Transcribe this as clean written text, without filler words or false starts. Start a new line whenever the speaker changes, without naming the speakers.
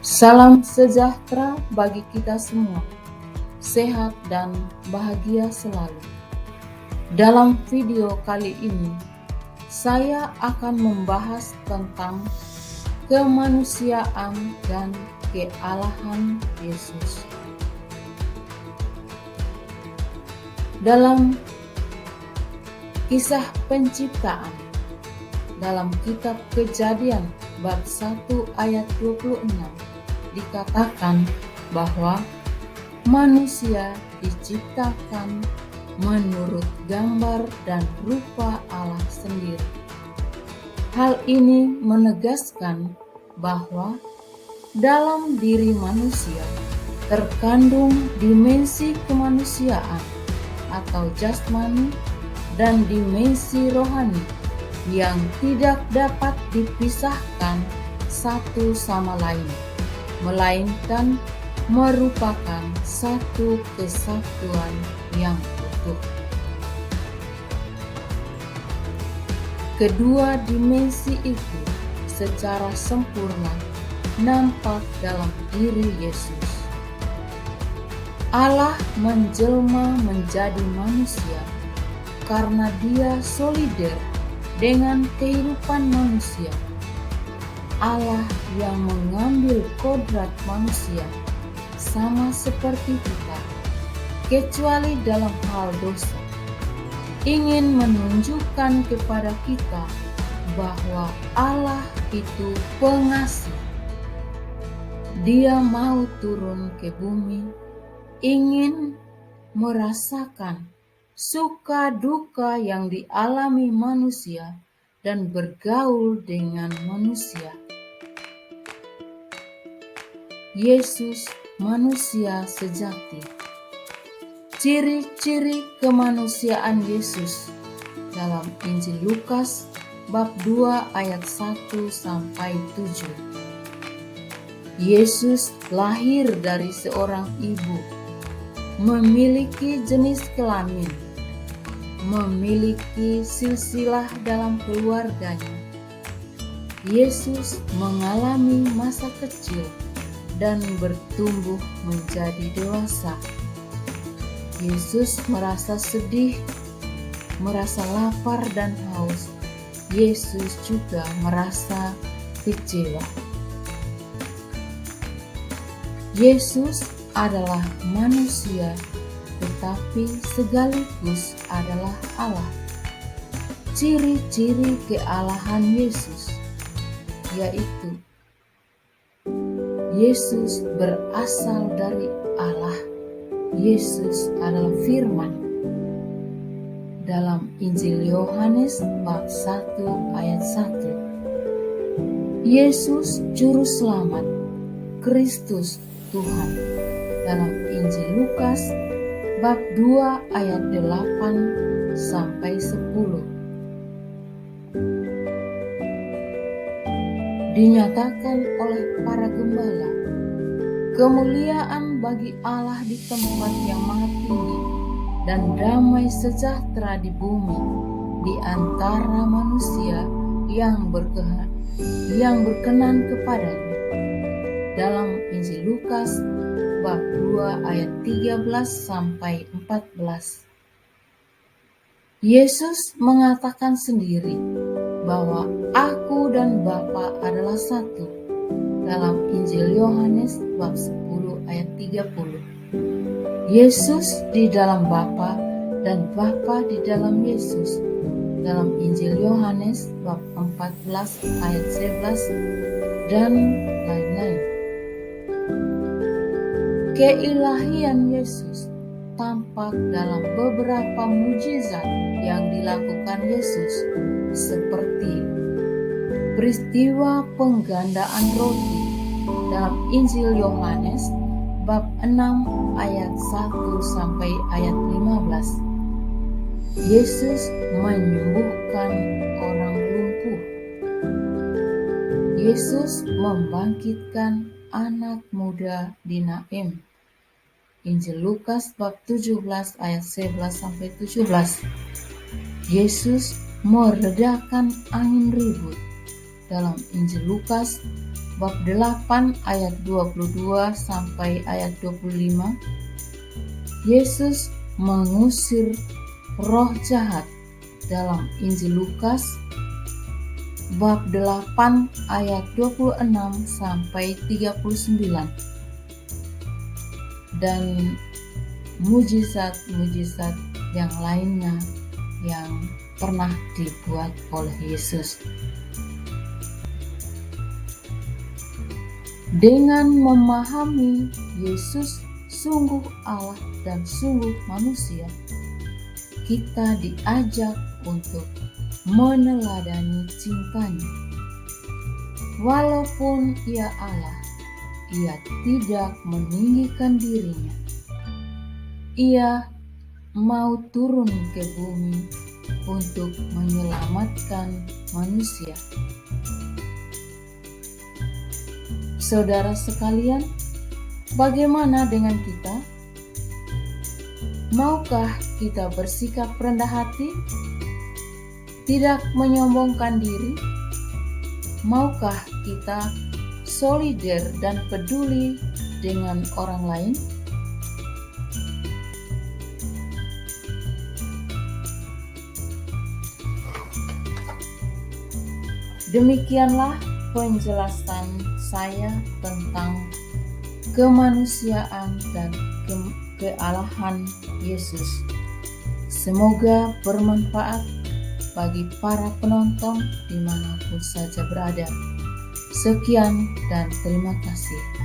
Salam sejahtera bagi kita semua, sehat dan bahagia selalu. Dalam video kali ini, saya akan membahas tentang kemanusiaan dan kealahan Yesus. Dalam kisah penciptaan, dalam kitab Kejadian bab 1 ayat 26 dikatakan bahwa manusia diciptakan menurut gambar dan rupa Allah sendiri. Hal ini menegaskan bahwa dalam diri manusia terkandung dimensi kemanusiaan atau jasmani dan dimensi rohani yang tidak dapat dipisahkan satu sama lain, melainkan merupakan satu kesatuan yang utuh. Kedua dimensi itu secara sempurna nampak dalam diri Yesus. Allah menjelma menjadi manusia karena Dia solider dengan kehidupan manusia. Allah yang mengambil kodrat manusia sama seperti kita, kecuali dalam hal dosa, ingin menunjukkan kepada kita bahwa Allah itu pengasih. Dia mau turun ke bumi, ingin merasakan suka duka yang dialami manusia dan bergaul dengan manusia. Yesus manusia sejati. Ciri-ciri kemanusiaan Yesus dalam Injil Lukas bab 2 ayat 1-7. Yesus lahir dari seorang ibu, memiliki jenis kelamin, memiliki silsilah dalam keluarganya. Yesus mengalami masa kecil dan bertumbuh menjadi dewasa. Yesus merasa sedih, merasa lapar dan haus. Yesus juga merasa kecewa. Yesus adalah manusia, tetapi sekaligus adalah Allah. Ciri-ciri kealahan Yesus yaitu Yesus berasal dari Allah. Yesus adalah firman. Dalam Injil Yohanes bab 1 ayat 1. Yesus juru selamat, Kristus Tuhan. Dalam Injil Lukas bab 2 ayat 8-10. Dinyatakan oleh para gembala, kemuliaan bagi Allah di tempat yang maha tinggi dan damai sejahtera di bumi di antara manusia yang berkenan kepadanya. Dalam Injil Lukas bab 2 ayat 13-14. Yesus mengatakan sendiri bahwa Aku dan Bapa adalah satu. Dalam Injil Yohanes bab 10 ayat 30. Yesus di dalam Bapa dan Bapa di dalam Yesus. Dalam Injil Yohanes bab 14 ayat 11 dan lain-lain. Keilahian Yesus tampak dalam beberapa mujizat yang dilakukan Yesus, seperti peristiwa penggandaan roti dalam Injil Yohanes bab 6 ayat 1 ayat 15. Yesus menyembuhkan orang lumpuh. Yesus membangkitkan anak muda di Naim. Injil Lukas bab 17 ayat 11-17. Yesus meredakan angin ribut dalam Injil Lukas bab 8 ayat 22 sampai ayat 25, Yesus mengusir roh jahat dalam Injil Lukas bab 8 ayat 26 sampai 39, dan mujizat-mujizat yang lainnya yang pernah dibuat oleh Yesus. Dengan memahami Yesus sungguh Allah dan sungguh manusia, kita diajak untuk meneladani cintanya. Walaupun Ia Allah, Ia tidak meninggikan dirinya. Ia mau turun ke bumi untuk menyelamatkan manusia. Saudara sekalian, bagaimana dengan kita? Maukah kita bersikap rendah hati, tidak menyombongkan diri? Maukah kita solider dan peduli dengan orang lain? Demikianlah penjelasan saya tentang kemanusiaan dan kealahan Yesus. Semoga bermanfaat bagi para penonton dimanapun saja berada. Sekian dan terima kasih.